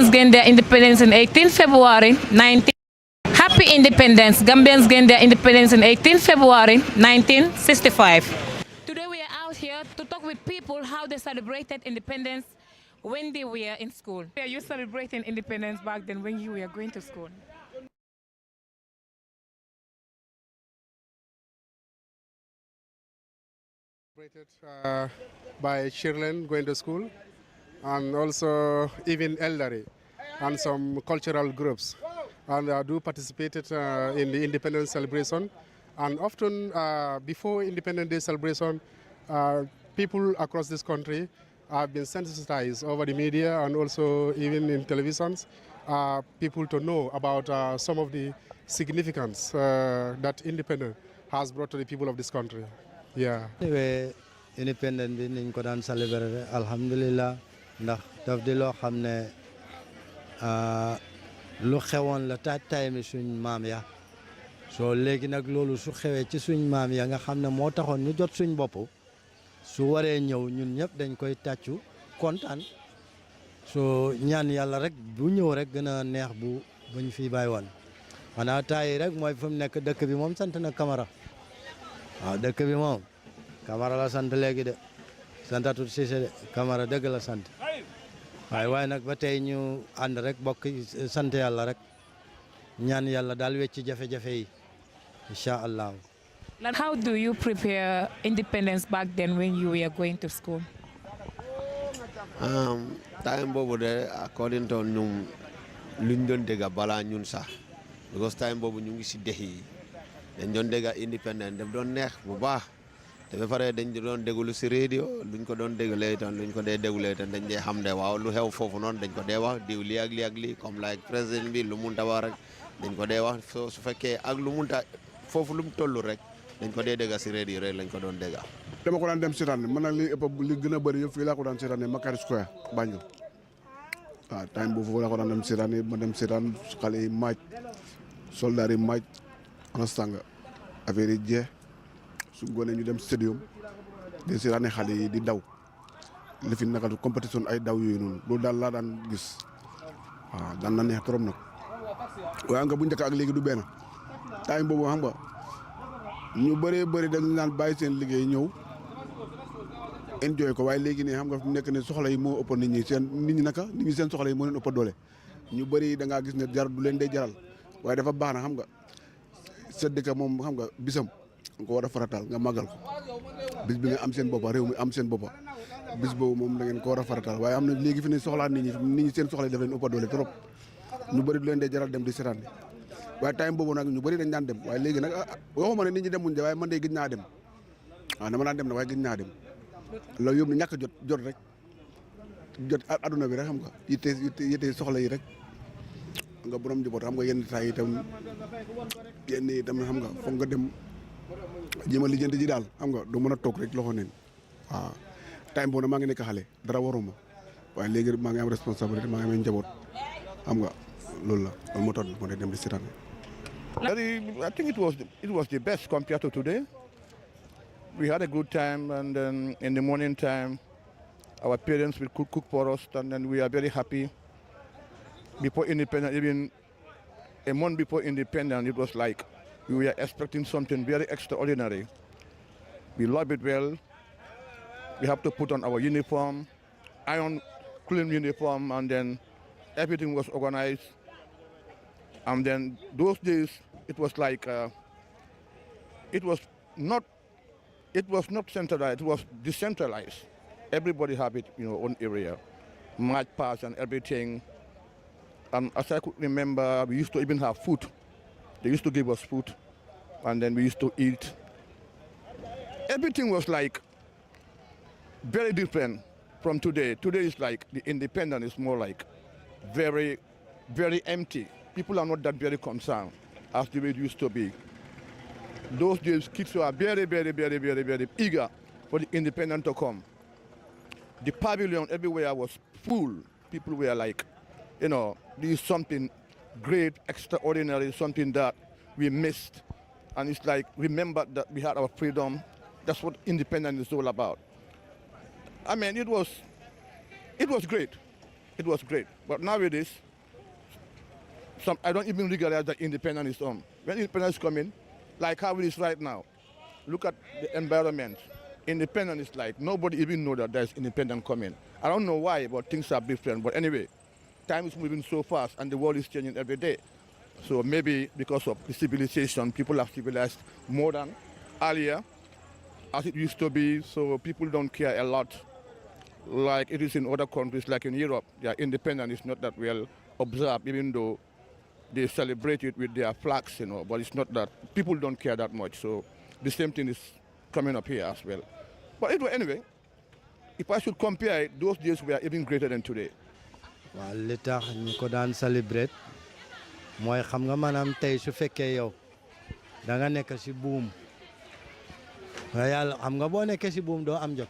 Gambians gained their independence on 18 February 19. Happy Independence. Gambians gained their independence on 18 February 1965. Today we are out here to talk with people how they celebrated independence when they were in school. Are you celebrating independence back then when you were going to school? Celebrated by children going to school and also even elderly and some cultural groups and do participated in the independence celebration and often before Independence Day celebration people across this country have been sensitized over the media and also even in televisions people to know about some of the significance that independence has brought to the people of this country. Yeah. Anyway, independent bi niñ ko daan célébrer alhamdulillah ndax daf di loo xam ne lu xewoon la tay mi suñ maam ya soo léegi nag loolu su xewee ci suñ maam ya nga xam ne moo taxoon ñu jot suñ bopp su waree ñëw ñun ñëpp dañ koy tàccu kontaan soo ñaan yàlla rek bu ñëw rek gën a neex bu buñ fi bàyyi woon xanaa tay rek mooy fu mu nekk dëkk bi moom sant na Camara waaw dëkk bi moom Camara la sant léegi de santatut Cissé de Camara dëgg la sant waaye nag ba tey ñu ànd rek bokk sant yàlla rek ñaan yàlla daal wecci jafe-jafe yi incha allah. How do you prepare independence back then when you were going to school? Time boobu de according to ñun luñ doon dégg balaa ñun sax because time boobu ñu ngi si dex yi dañ doon dégg independent daf doon neex bu baax te ba pare dañ doon déglu si radio luñ ko doon déglee itam luñ ko dee déglee itam dañ dee xam ne waaw lu xew foofu noonu dañ ko dee wax diw lii ak lii comme like président bi lu munta wax rek dañ ko dee wax su fekkee ak lu munta foofu lu mu toll rek dañ ko dee dégg si radio rek lañ ko doon dégg. dama ko daan dem seetaan man nag li ëpp li gën a bëri yëpp fii laa ko daan seetaan Makari Square Banjul waaw time boobu laa ko daan dem seetaan ma dem seetaan xale yi maaj soldat yi maaj understand nga affaire yi jeex su ngoonee ñu dem stadium di seetaane xale yi di daw li fi nakal compétition ay daw yooyu noonu loolu daal laa daan gis waaw daan na neex trop nag waaye nga bu njëkk ak léegi du benn time boobu xam nga ñu bëree bëri dañ naan bàyyi seen liggéey ñëw enjoy ko waaye léegi ne xam nga fu nekk ne soxla yi moo ëpp nit ñi seen soxla yi moo leen ëpp doole ñu bëri da ngaa gis ne jar du leen dee jaral waaye dafa baax na xam nga sa dëkk moom xam nga bisam nga ko war a farataal nga màggal ko bis bi nga am seen boppa réew mi am seen boppa bis boobu moom da ngeen ko war a farataal waaye am na léegi fi ne soxlaa nit ñi seen soxla yi daf leen ëpp doole trop ñu bëri du leen dee jaral dem di seetaan bi waaye time boobu nag ñu bëri dañ daan dem waaye léegi nag waxuma ne nit ñi demuñ de waaye man de gëj naa dem waaw dama daan dem na waaye gëj naa dem loolu yóbbu ñàkk jot rek jot aduna bi rek xam nga yitte soxla yi rek nga borom njaboot xam nga yenn saa yi itam xam nga foog nga dem jéem a lijjanti ji daal xam nga du mën a toog rek loxo neen waaw time boobu maa ngi nekk xale dara waruma waaye léegi maa ngi am responsabilité maa ngi am njaboot xam nga loolu la loolu moo tax moo dem di seetaan. I think it was the best compared to today. We had a good time, and then in the morning time, our parents will cook for us, and then we are very happy. Before independence, even a month before independence, it was like we were expecting something very extraordinary. We love it well. We have to put on our uniform, iron, clean uniform, and then everything was organized. And then those days, it was like it was not centralized. It was decentralized. Everybody have it, own area, march pass and everything. And as I could remember, we used to even have food. They used to give us food, and then we used to eat. Everything was like very different from today. Today is like the independence is more like very, very empty. People are not that very concerned as the way it used to be. Those days, kids were very, very, very, very, very eager for the independence to come. The pavilion everywhere was full. People were like, this is something great, extraordinary, something that we missed. And it's like, remember that we had our freedom. That's what independence is all about. I mean, it was great. it was great. But nowadays, I don't even realize that independence is on. When independence come in, like how it is right now, look at the environment. Independence is like nobody even know that there's independence coming. I don't know why, but things are different. But anyway, time is moving so fast and the world is changing every day. So maybe because of the civilization, people have civilized more than earlier as it used to be. So people don't care a lot like it is in other countries like in Europe. Their independence is not that well observed, even though they celebrate it with their flags, but it's not that. People don't care that much. So the same thing is coming up here as well. But anyway, if I should compare it, those days were even greater than today. waaw li tax ñu ko daan célébrer mooy xam nga maanaam tey su fekkee yow da nga nekk si buum waaye yàlla xam nga boo nekkee si buum doo am jot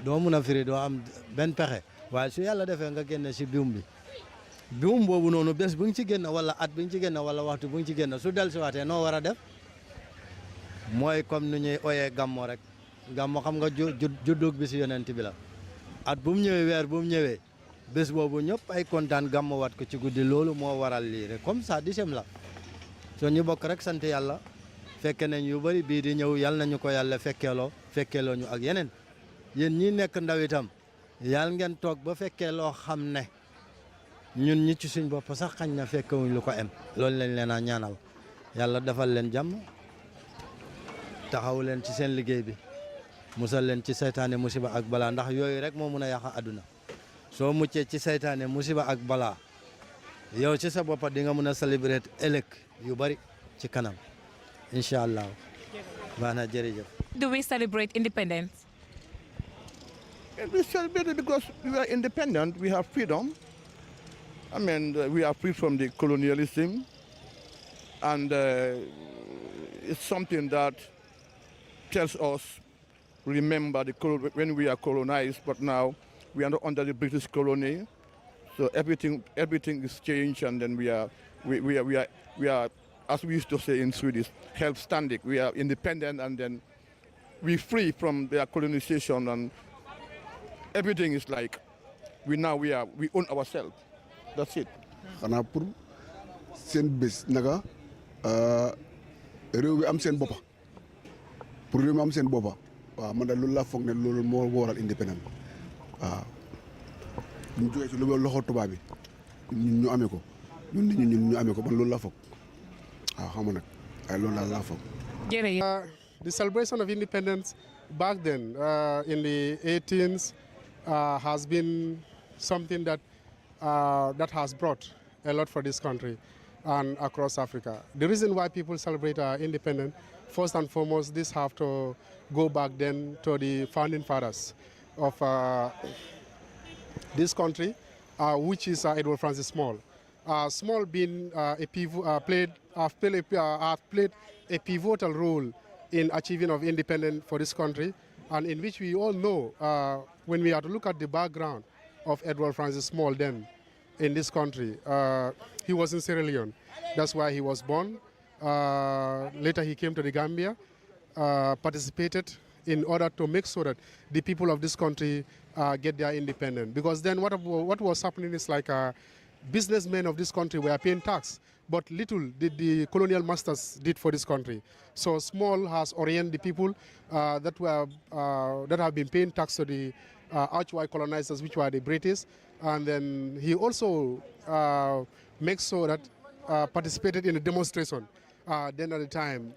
doo mun a firi doo am benn pexe waaye su yàlla defee nga génne si buum bi buum boobu noonu bés bu nga ci génn wala at bu nga ci génn wala waxtu bu nga ci génn su del si waatee noo war a def mooy comme nu ñuy oyee gàmmo rek gàmmo xam nga juddug bi si yonent bi la at bu mu ñëwee weer bu mu ñëwee bés boobu ñëpp ay kontaan gàmmo wat ko ci guddi loolu moo waral lii rek comme ça di sem la soo ñu bokk rek sant yàlla fekke nañ yu bëri bii di ñëw yàlla nañu ko yàlla fekkeeloo ñu ak yeneen yéen ñi nekk ndaw itam yàlla ngeen toog ba fekkee loo xam ne ñun ñi ci suñ bopp sax xañ na fekkewuñ lu ko em loolu lañ leen a ñaanal yàlla defal leen jàmm taxaw leen ci seen liggéey bi musal leen ci saytaane musiba ak balaa ndax yooyu rek moo mun a yàq àdduna soo muccee ci saytaane musiba ak balaa yow ci sa bopp di nga mun a célébrer ëllëg yu bari ci kanam incha allah baax na jërëjëf. Do we celebrate independence? We celebrate it because we are independent, we have freedom. I mean, we are free from the colonialism, and it's something that tells us, remember when we are colonized, but now we are not under the British colony, so everything is changed, and then we are, as we used to say in Swedish, självständig. We are independent, and then we free from their colonization, and everything is like we own ourselves. That's it. xanaa pour seen bés naka réew mi am seen boppa pour réew mi am seen boppa waaw man daal loolu laa foog ne loolu moo waral indépendant waaw ñu jógee ci lu loxo tubaab bi ñun ñu amee ko ñun nit ñi ñu amee ko man loolu laa foog waaw xam nga nag ay loolu daal laa foog. Jërëjëf. The celebration of independence back then in the 18th has been something that has brought a lot for this country and across Africa. The reason why people celebrate independence, first and foremost, this have to go back then to the founding fathers of this country, which is Edward Francis Small. Small being played a pivotal role in achieving of independence for this country, and in which we all know when we have to look at the background of Edward Francis Small then in this country. He was in Sierra Leone. That's why he was born. Later he came to the Gambia, participated in order to make sure that the people of this country get their independence. Because then what was happening is like businessmen of this country were paying tax, but little did the colonial masters did for this country. So Small has oriented the people that have been paying tax to the arch-white colonizers, which were the British, and then he also makes sure that participated in a demonstration then at the time,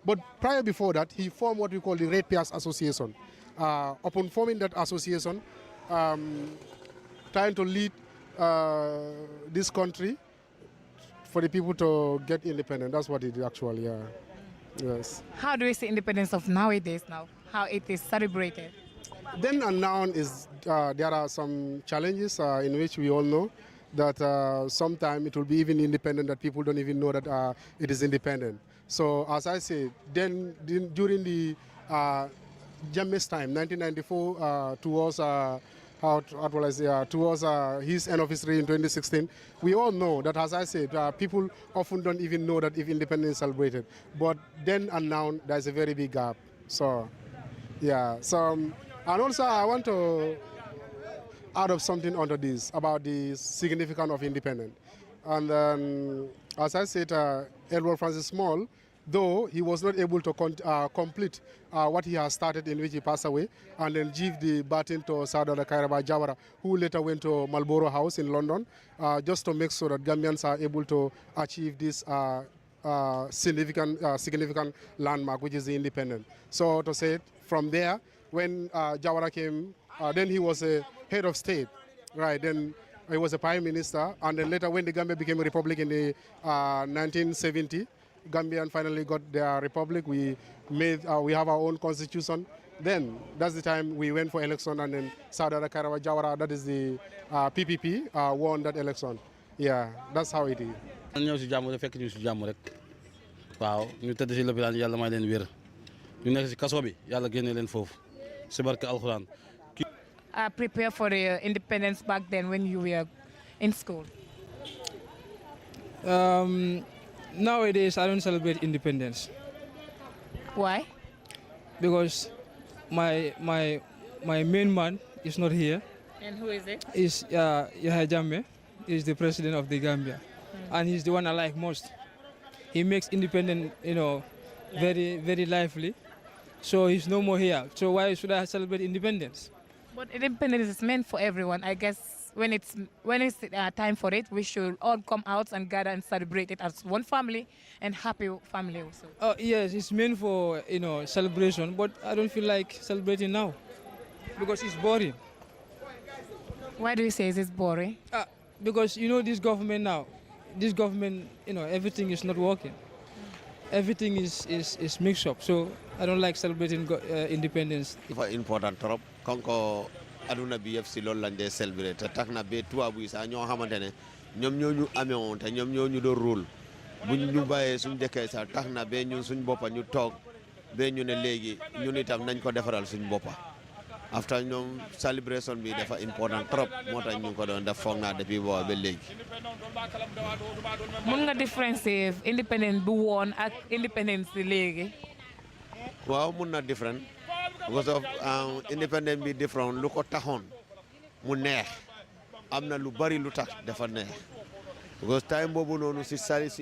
but prior before that, he formed what we call the Ratepayers Association. Upon forming that association, trying to lead this country for the people to get independent. That's what it is actually, yes. How do we see independence of nowadays now? How it is celebrated? Then and now is there are some challenges in which we all know that sometimes it will be even independent that people don't even know that it is independent. So as I said, then during the Jammeh's time, 1994 towards towards his end of his reign in 2016, we all know that, as I said, people often don't even know that if independence is celebrated. But then and now, there's a very big gap. So, yeah. So, and also I add up something onto this about the significance of independence. And then, as I said, Edward Francis Small, though he was not able to complete what he has started, in which he passed away, and then give the baton to Sadala Kairaba Jawara, who later went to Marlborough House in London, just to make sure that Gambians are able to achieve this significant landmark, which is the independence. So to say it, from there, when Jawara came, then he was a head of state, right? Then he was a prime minister, and then later when the Gambia became a republic in the 1970, Gambian finally got their republic. We have our own constitution. Then that's the time we went for election, and then Sadara Karawa Jawara, that is the PPP, won that election. Yeah, that's how it is. ñëw si jàmm rek fekk ñu si jàmm rek waaw ñu tëdd si lopitaan yàlla may leen wér ñu nekk si kaso bi yàlla génne leen foofu si barke alxuraan. Prepare for the independence back then when you were in school? Nowadays, I don't celebrate independence. Why? Because my main man is not here. And who is it? Is Yahya Jammeh. He's the president of the Gambia, and he's the one I like most. He makes independence, very, very lively. So he's no more here. So why should I celebrate independence? But independence is meant for everyone. I guess when it's time for it, we should all come out and gather and celebrate it as one family and happy family also. Oh yes, it's meant for celebration, but I don't feel like celebrating now because it's boring. Why do you say it's boring? Because this government now, everything is not working. Everything is mixed up. So I don't like celebrating independence. It's important trop konko aduna bi yef si lol lañ dé célébrer té taxna bé tubabu sa ñoo xamantene ñom ñoo ñu amé won té ñom ñoo ñu do rôle buñ ñu bayé suñu déké sa taxna bé ñun suñu boppa ñu tok bé ñu né légui ñun itam nañ ko défaral suñu boppa after ñom celebration bi dafa important trop motax ñu ko doon def fogna depuis bo ba légui mën nga différencier independence bu won ak independence légui waaw mën na different because of independent be different lu ko taxone mu neex amna lu bari lu tax dafa neex because time bobu nonu ci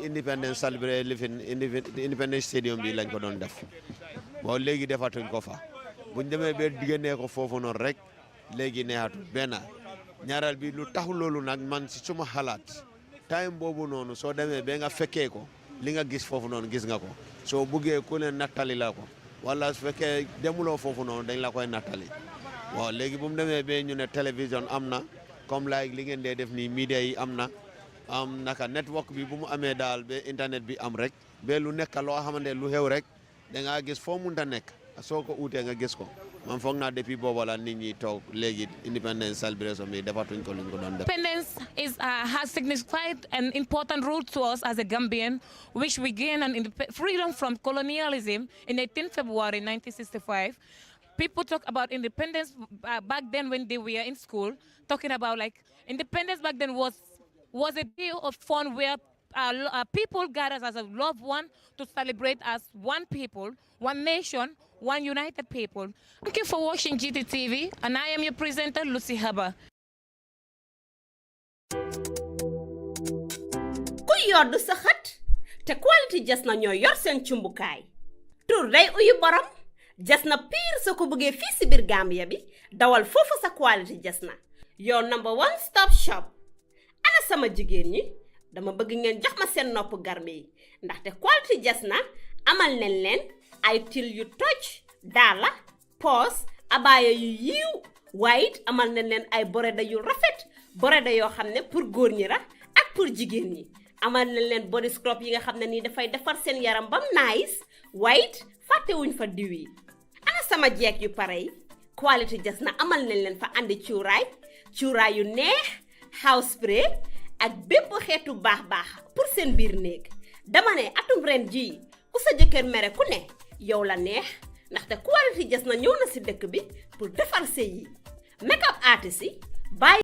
independence celebrate independence stadium bi lañ ko doon def bo légui defatuñ ko fa buñ démé bé digëné ko fofu non rek légui neexatu ben ñaaral bi lu tax lolu nak man ci suma xalaat time bobu nonu so démé bé nga féké ko li nga gis fofu non gis nga ko so buggé ku ne natali la ko wala su fekkee demuloo foofu noonu dañ la koy nattali waaw léegi bu mu demee ba ñu ne télévision am na comme like li ngeen dee def nii media yi am na naka network bi bu mu amee daal ba internet bi am rek ba lu nekk loo xamante lu xew rek da ngaa gis foo munta nekk soo ko uutee nga gis ko man foog naa depuis boobu la nit ñi toog léegi independence celebration bi defatuñ ko luñ ko doon def. Independence has signified an important role to us as a Gambian, which we gained freedom from colonialism in 18 February 1965. People talk about independence back then when they were in school, talking about like independence back then was a day of fun where people gathered as a loved one to celebrate as one people, one nation, one united people. Thank you for watching GTTV, and I am your presenter, Lucy Haba. Ku yoddu sa xat te quality jas na ñoo yor seen cumbukaay tur day uyu borom jas na pire sa ko bëggee fii si biir Gambia bi dawal foofu sa quality jas na your number one stop shop. Ana sama jigéen ñi dama bëgg ngeen jox ma seen nopp garme yi ndaxte quality jas na amal nañ leen ay til yu toj daala poos abaaya yu yiiw waaye it amal nañ leen ay boreda yu rafet boreda yoo xam ne pour góor ñi la ak pour jigéen ñi amal nañ leen body scrub yi nga xam ne nii dafay defar seen yaram bam nice waaye it fàttewuñ fa diw yi ana sama jeeg yu pare yi quality jas na amal nañ leen fa andi cuuraay yu neex house spray ak bépp xeetu baax pour seen biir néeg dama ne atum ren ji ku sa jëkkër mere ku ne yow la neex ndaxte quality jas na ñëw na si dëkk bi pour defar sëy yi make up artist yi